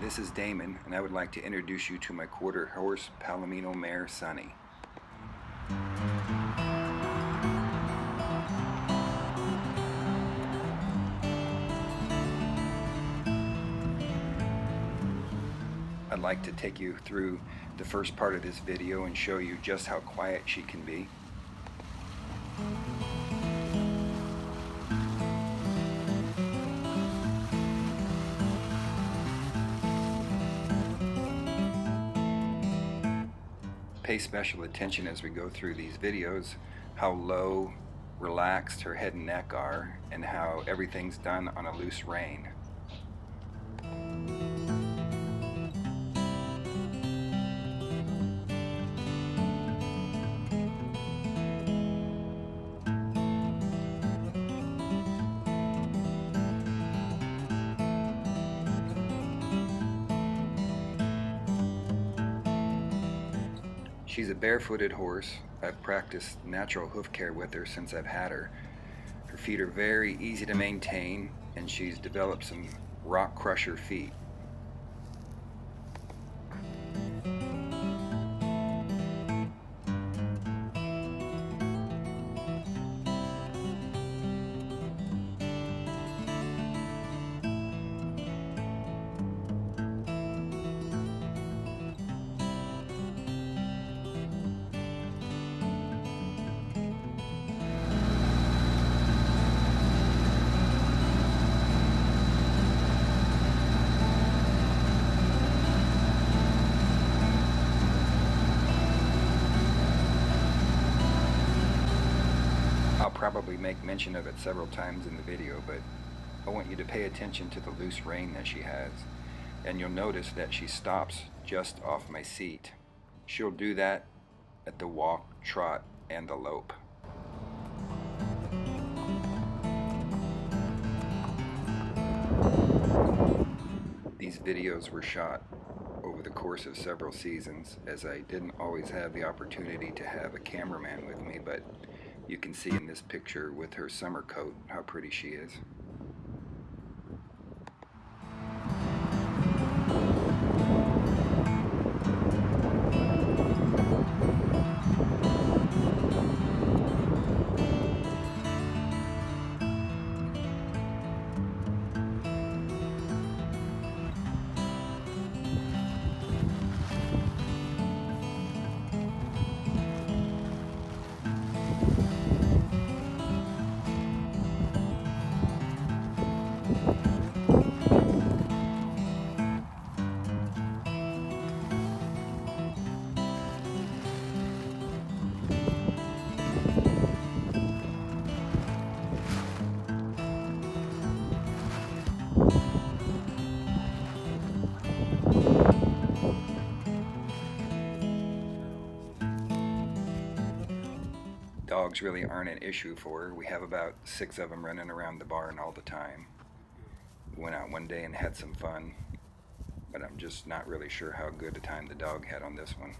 this is Damon, and I would like to introduce you to my quarter horse Palomino mare, Sunny. I'd like to take you through the first part of this video and show you just how quiet she can be. Pay special attention as we go through these videos, how low, relaxed her head and neck are, and how everything's done on a loose rein. She's a barefooted horse. I've practiced natural hoof care with her since I've had her. Her feet are very easy to maintain, and she's developed some rock crusher feet. I'll probably make mention of it several times in the video, but I want you to pay attention to the loose rein that she has. And you'll notice that she stops just off my seat. She'll do that at the walk, trot, and the lope. These videos were shot over the course of several seasons, as I didn't always have the opportunity to have a cameraman with me, but you can see in this picture with her summer coat how pretty she is. Dogs really aren't an issue for her. We have about 6 of them running around the barn all the time. We went out one day and had some fun, but I'm just not really sure how good a time the dog had on this one.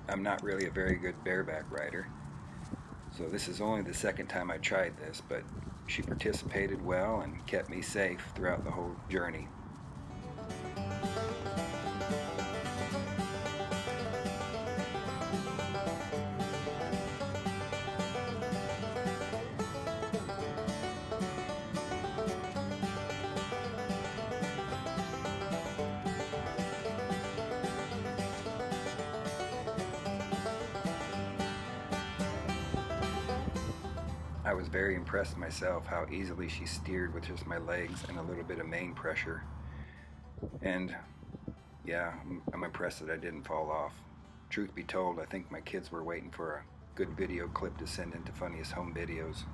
I'm not really a very good bareback rider. So this is only the second time I tried this, but she participated well and kept me safe throughout the whole journey. I was very impressed myself how easily she steered with just my legs and a little bit of main pressure. And yeah, I'm impressed that I didn't fall off. Truth be told, I think my kids were waiting for a good video clip to send into Funniest Home Videos.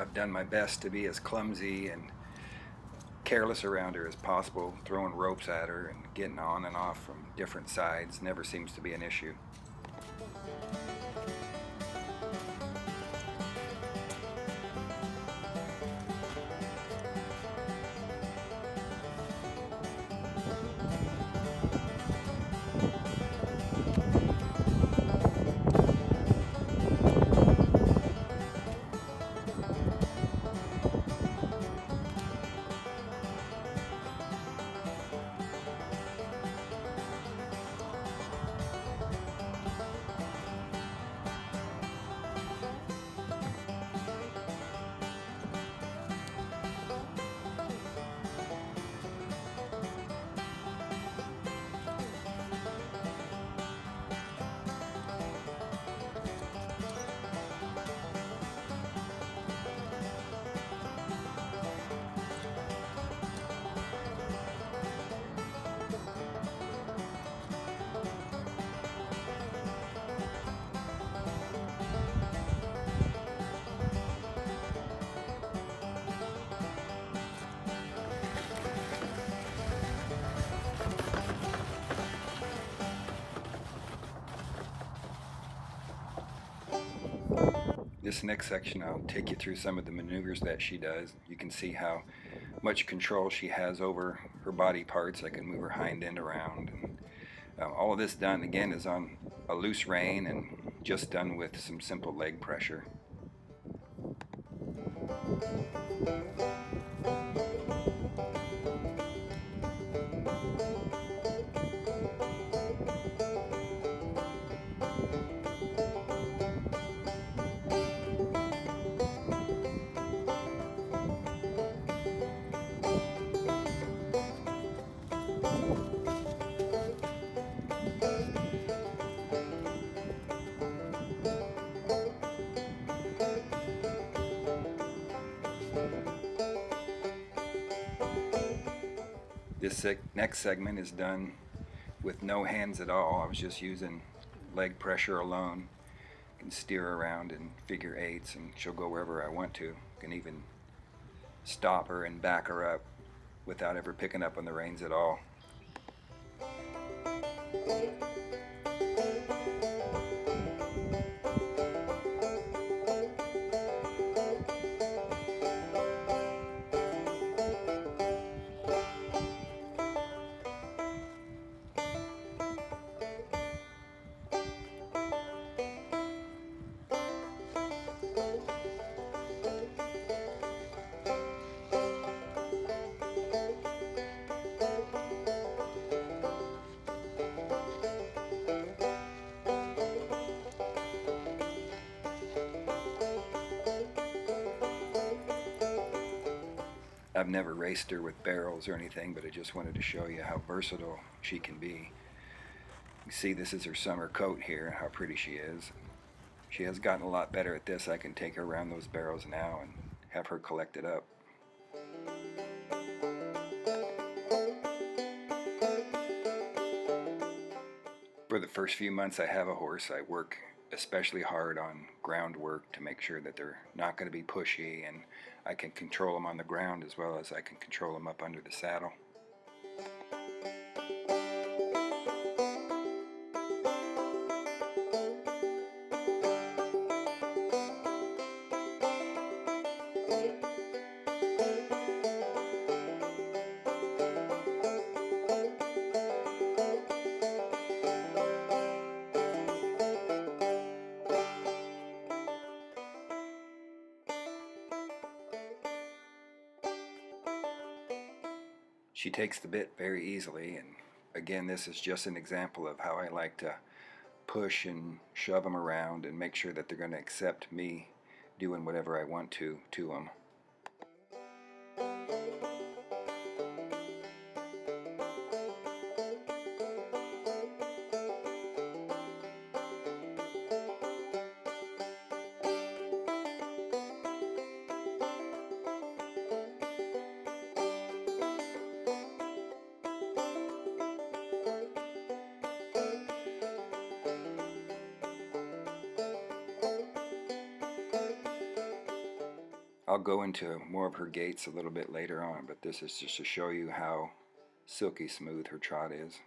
I've done my best to be as clumsy and careless around her as possible. Throwing ropes at her and getting on and off from different sides never seems to be an issue. This next section, I'll take you through some of the maneuvers that she does. You can see how much control she has over her body parts. I can move her hind end around. And, all of this done, again, is on a loose rein and just done with some simple leg pressure. This next segment is done with no hands at all. I was just using leg pressure alone. I can steer her around in figure eights and she'll go wherever I want to. I can even stop her and back her up without ever picking up on the reins at all. I've never raced her with barrels or anything, but I just wanted to show you how versatile she can be. You see, this is her summer coat here, how pretty she is. She has gotten a lot better at this. I can take her around those barrels now and have her collect it up. For the first few months I have a horse, I work especially hard on groundwork to make sure that they're not going to be pushy, and I can control them on the ground as well as I can control them up under the saddle. She takes the bit very easily, and again, this is just an example of how I like to push and shove them around and make sure that they're going to accept me doing whatever I want to them. I'll go into more of her gaits a little bit later on, but this is just to show you how silky smooth her trot is.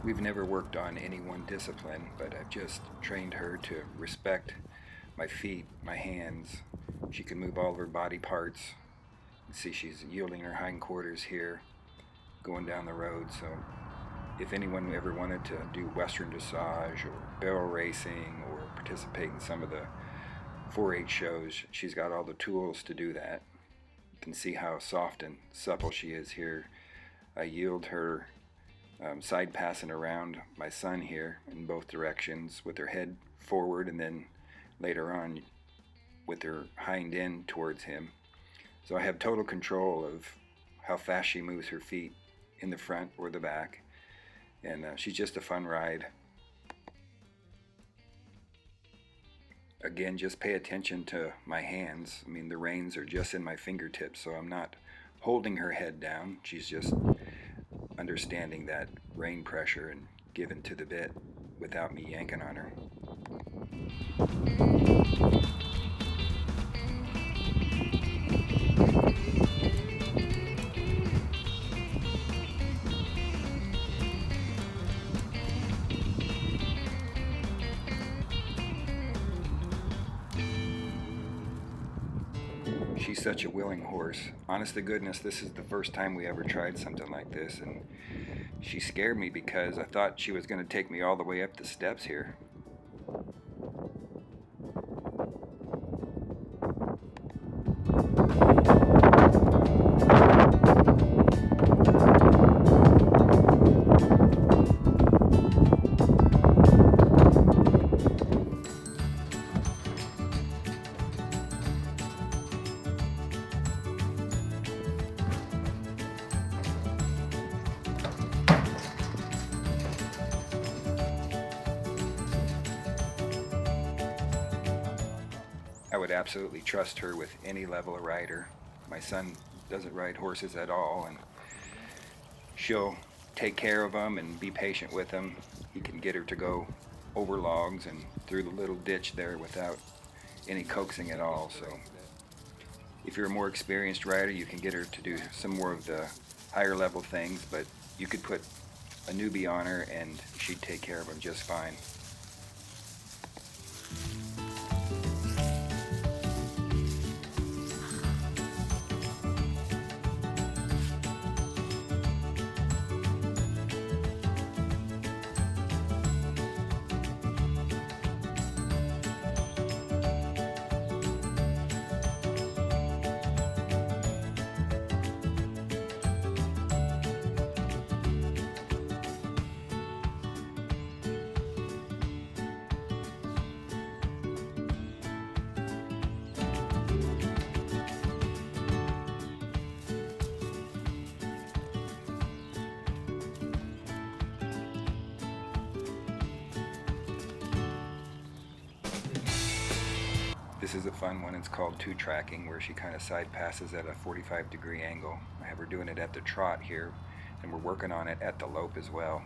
We've never worked on any one discipline, but I've just trained her to respect my feet, my hands. She can move all of her body parts. You see, she's yielding her hindquarters here, going down the road. So if anyone ever wanted to do Western dressage or barrel racing or participate in some of the 4-H shows, she's got all the tools to do that. You can see how soft and supple she is here. I yield her side passing around my son here in both directions with her head forward, and then later on with her hind end towards him. So I have total control of how fast she moves her feet in the front or the back, and she's just a fun ride. Again, just pay attention to my hands. I mean, the reins are just in my fingertips, so I'm not holding her head down. She's just understanding that rein pressure and giving to the bit without me yanking on her. She's such a willing horse. Honest to goodness, this is the first time we ever tried something like this, and she scared me because I thought she was going to take me all the way up the steps here. I would absolutely trust her with any level of rider. My son doesn't ride horses at all, and she'll take care of them and be patient with them. He can get her to go over logs and through the little ditch there without any coaxing at all. So if you're a more experienced rider, you can get her to do some more of the higher level things, but you could put a newbie on her and she'd take care of them just fine. This is a fun one. It's called two tracking, where she kind of side passes at a 45-degree angle. I have her doing it at the trot here, and we're working on it at the lope as well.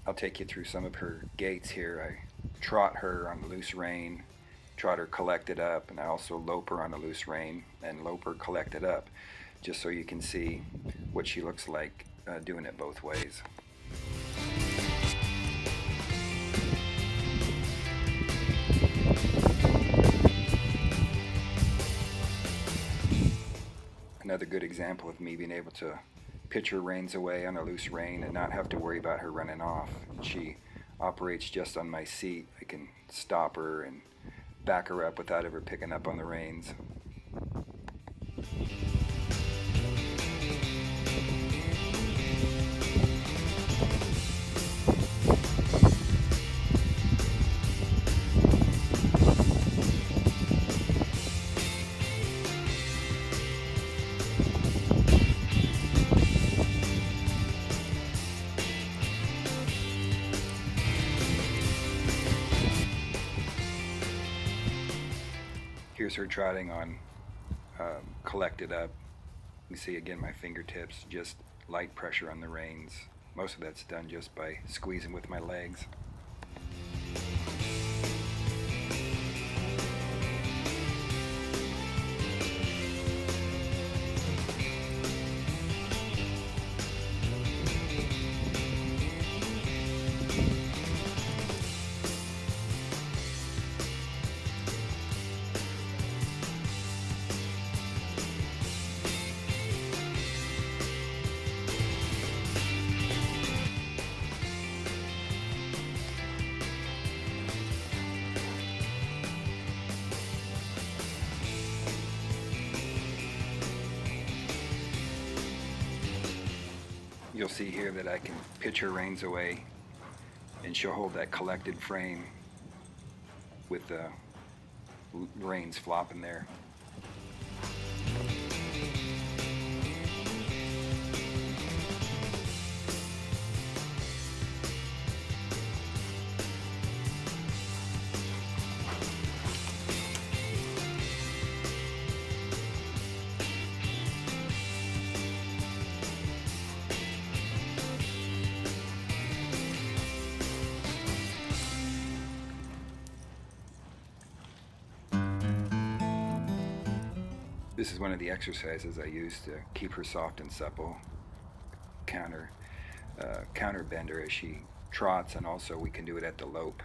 I'll take you through some of her gaits here. I trot her on the loose rein, trot her collected up, and I also lope her on the loose rein and lope her collected up, just so you can see what she looks like doing it both ways. Another good example of me being able to pitch her reins away on a loose rein and not have to worry about her running off. She operates just on my seat. I can stop her and back her up without ever picking up on the reins. Here's her trotting on collected up. You can see again my fingertips, just light pressure on the reins. Most of that's done just by squeezing with my legs. You'll see here that I can pitch her reins away and she'll hold that collected frame with the reins flopping there. This is one of the exercises I use to keep her soft and supple, counter bender as she trots, and also we can do it at the lope.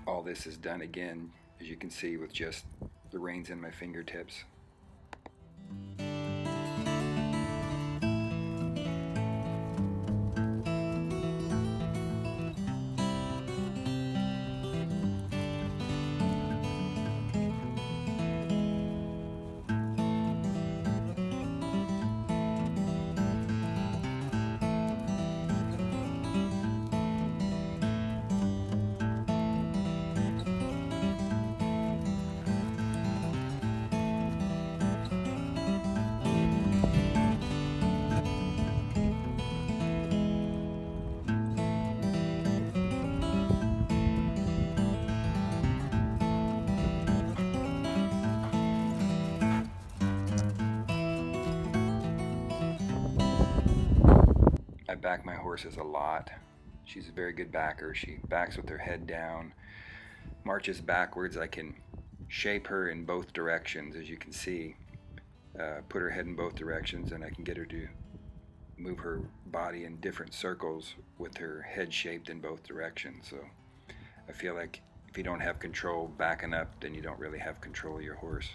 All this is done again, as you can see, with just the reins in my fingertips. I back my horses a lot. She's a very good backer. She backs with her head down, marches backwards. I can shape her in both directions, as you can see. Put her head in both directions, and I can get her to move her body in different circles with her head shaped in both directions. So I feel like if you don't have control backing up, then you don't really have control of your horse.